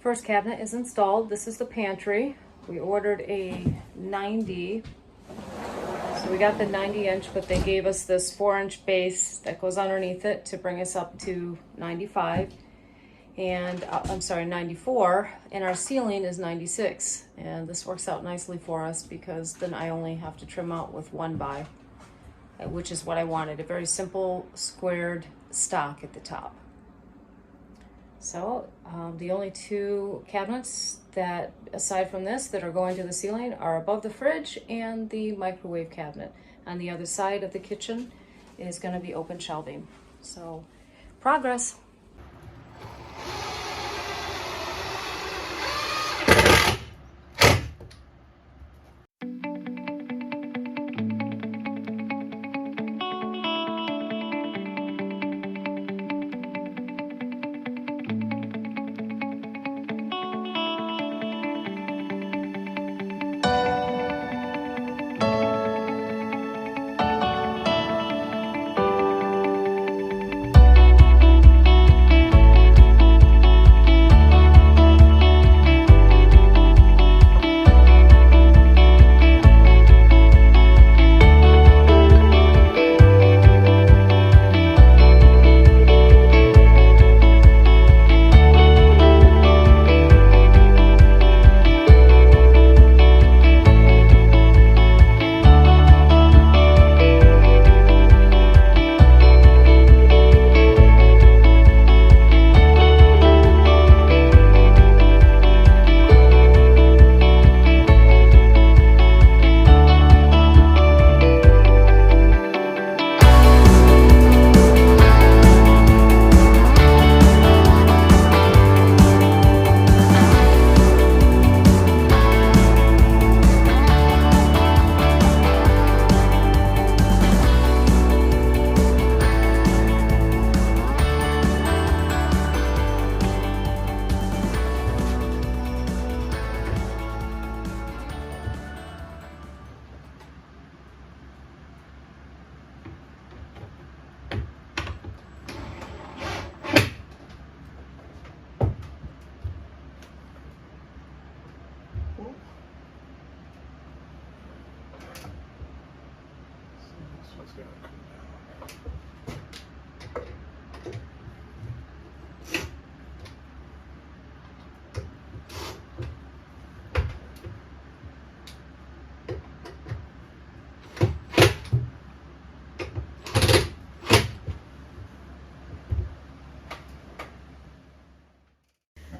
First cabinet is installed. This is the pantry. We ordered a 90. So we got the 90-inch, but they gave us this 4-inch base that goes underneath it to bring us up to 95. And I'm sorry, 94. And our ceiling is 96. And this works out nicely for us because then I only have to trim out with 1x, which is what I wanted. A very simple squared stock at the top. So the only two cabinets that, aside from this, that are going to the ceiling are above the fridge and the microwave cabinet. On the other side of the kitchen is going to be open shelving. So, progress.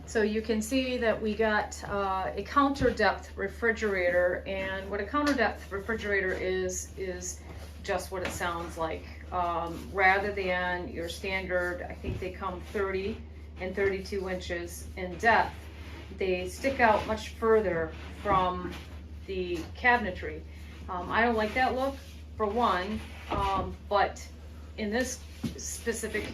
So you can see that we got a counter depth refrigerator, and what a counter depth refrigerator is just what it sounds like. Rather than your standard, I think they come 30 and 32 inches in depth, they stick out much further from the cabinetry. I don't like that look, for one, but in this specific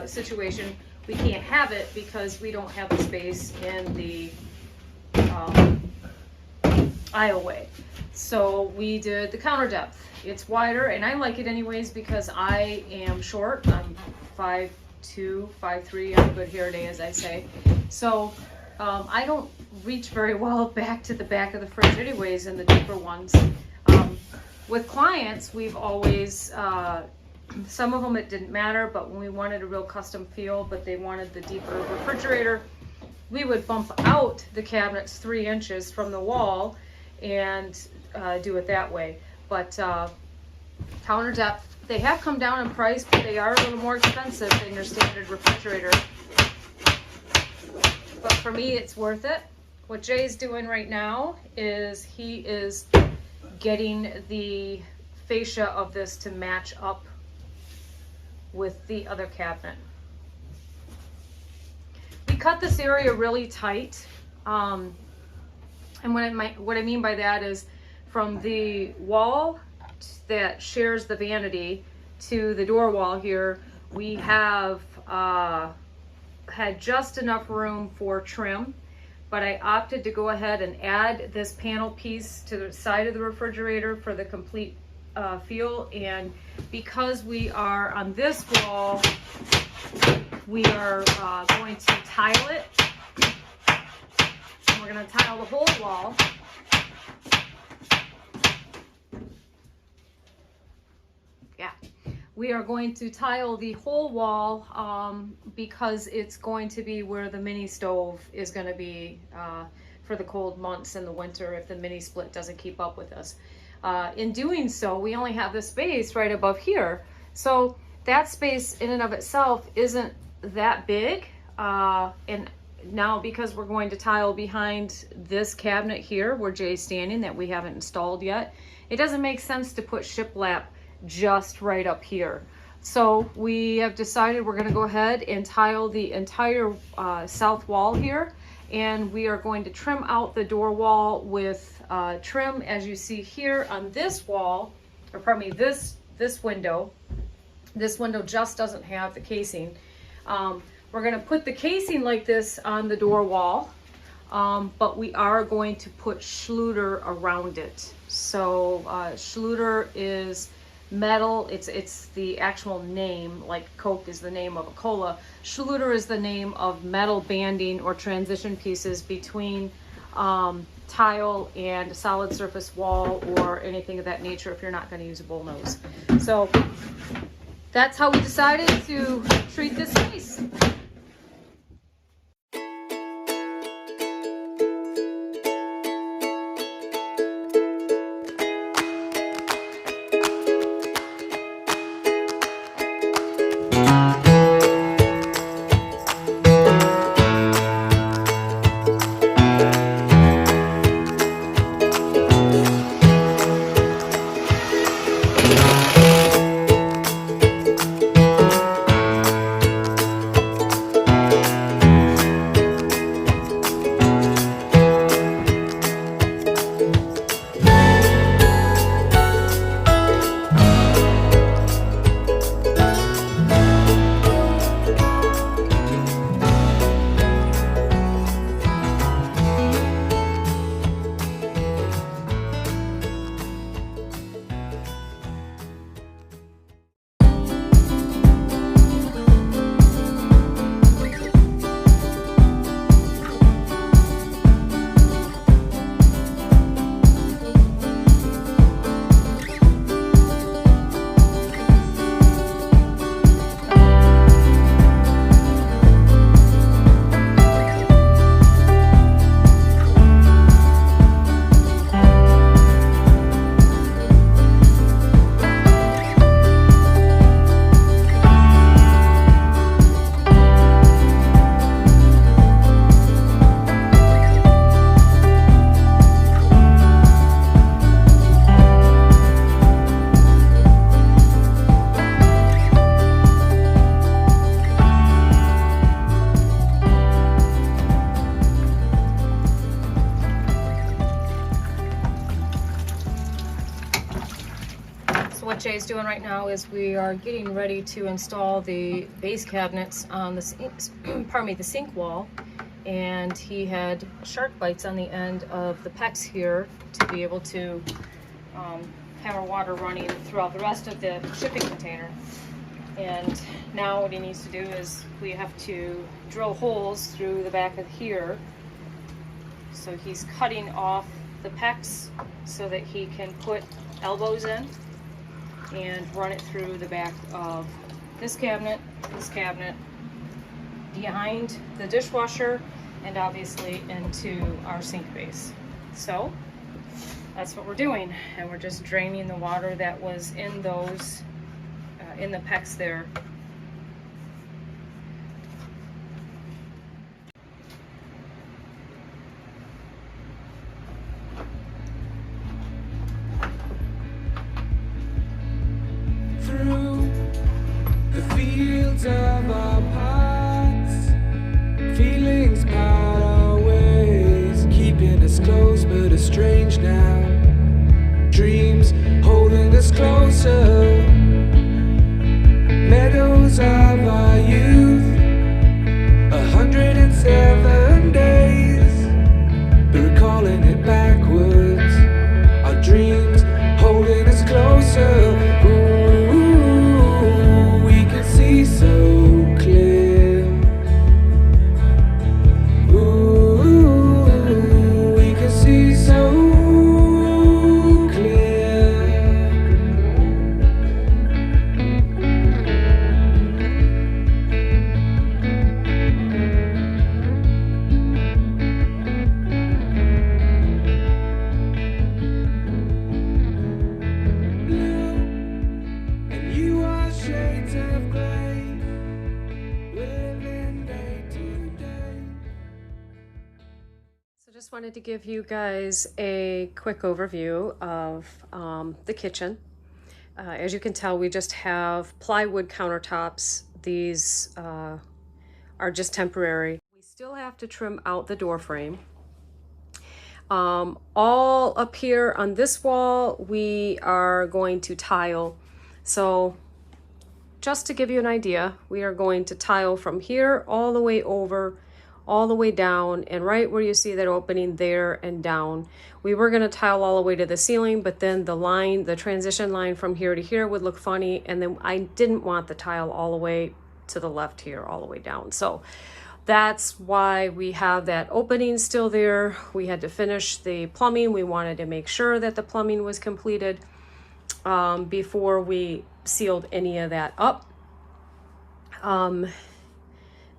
situation, we can't have it because we don't have the space in the aisleway. So we did the counter depth. It's wider, and I like it anyways because I am short. I'm 5'2", 5'3", on a good hair day, as I say. So I don't reach very well back to the back of the fridge anyways in the deeper ones. With clients, we've always, some of them it didn't matter, but when we wanted a real custom feel, but they wanted the deeper refrigerator, we would bump out the cabinets 3 inches from the wall and do it that way. But counter depth, they have come down in price, but they are a little more expensive than your standard refrigerator. But for me, it's worth it. What Jay's doing right now is he is getting the fascia of this to match up with the other cabinet. We cut this area really tight, and what I mean by that is from the wall that shares the vanity to the door wall here, we have had just enough room for trim, but I opted to go ahead and add this panel piece to the side of the refrigerator for the complete feel. And because we are on this wall, we are going to tile it we're going to tile the whole wall. Yeah, we are going to tile the whole wall because it's going to be where the mini stove is going to be for the cold months in the winter if the mini split doesn't keep up with us. In doing so, we only have the space right above here. So that space in and of itself isn't that big. And now because we're going to tile behind this cabinet here where Jay's standing that we haven't installed yet, it doesn't make sense to put shiplap just right up here. So we have decided we're going to go ahead and tile the entire south wall here, and we are going to trim out the door wall with trim, as you see here on this wall, or pardon me, this window. This window just doesn't have the casing. We're going to put the casing like this on the door wall, but we are going to put Schluter around it. So Schluter is metal. It's the actual name, like Coke is the name of a cola. Schluter is the name of metal banding or transition pieces between tile and solid surface wall or anything of that nature if you're not going to use a bullnose. So that's how we decided to treat this space. What Jay's doing right now is we are getting ready to install the base cabinets on the sink wall, and he had shark bites on the end of the PEX here to be able to have our water running throughout the rest of the shipping container. And now what he needs to do is we have to drill holes through the back of here. So he's cutting off the PEX so that he can put elbows in and run it through the back of this cabinet, behind the dishwasher, and obviously into our sink base. So that's what we're doing, and we're just draining the water that was in those, in the PEX there. Of our past, feelings part our ways, keeping us close but estranged now. Dreams holding us closer, meadows of our youth, 107 days, but recalling it backwards. Our dreams holding us closer. So clear. Ooh. Just wanted to give you guys a quick overview of the kitchen. As you can tell, we just have plywood countertops. These are just temporary. We still have to trim out the door frame. All up here on this wall, we are going to tile. So just to give you an idea, we are going to tile from here all the way over, all the way down, and right where you see that opening there and down. We were going to tile all the way to the ceiling, but then the transition line from here to here would look funny, and then I didn't want the tile all the way to the left here, all the way down. So that's why we have that opening still there. We had to finish the plumbing. We wanted to make sure that the plumbing was completed before we sealed any of that up.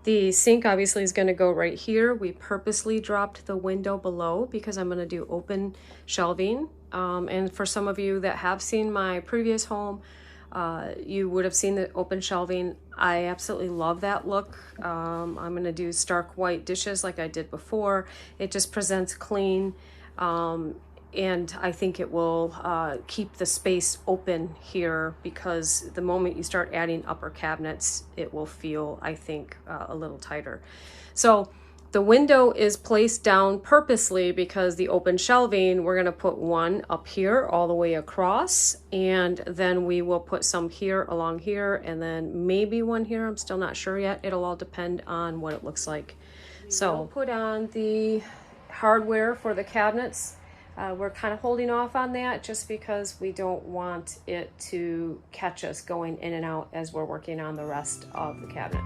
The sink obviously is going to go right here. We purposely dropped the window below because I'm going to do open shelving. And for some of you that have seen my previous home, you would have seen the open shelving. I absolutely love that look. I'm going to do stark white dishes like I did before. It just presents clean. And I think it will keep the space open here, because the moment you start adding upper cabinets, it will feel, I think, a little tighter. So the window is placed down purposely because the open shelving, we're going to put one up here all the way across, and then we will put some here along here, and then maybe one here. I'm still not sure yet. It'll all depend on what it looks like. So we'll put on the hardware for the cabinets. We're kind of holding off on that just because we don't want it to catch us going in and out as we're working on the rest of the cabinet.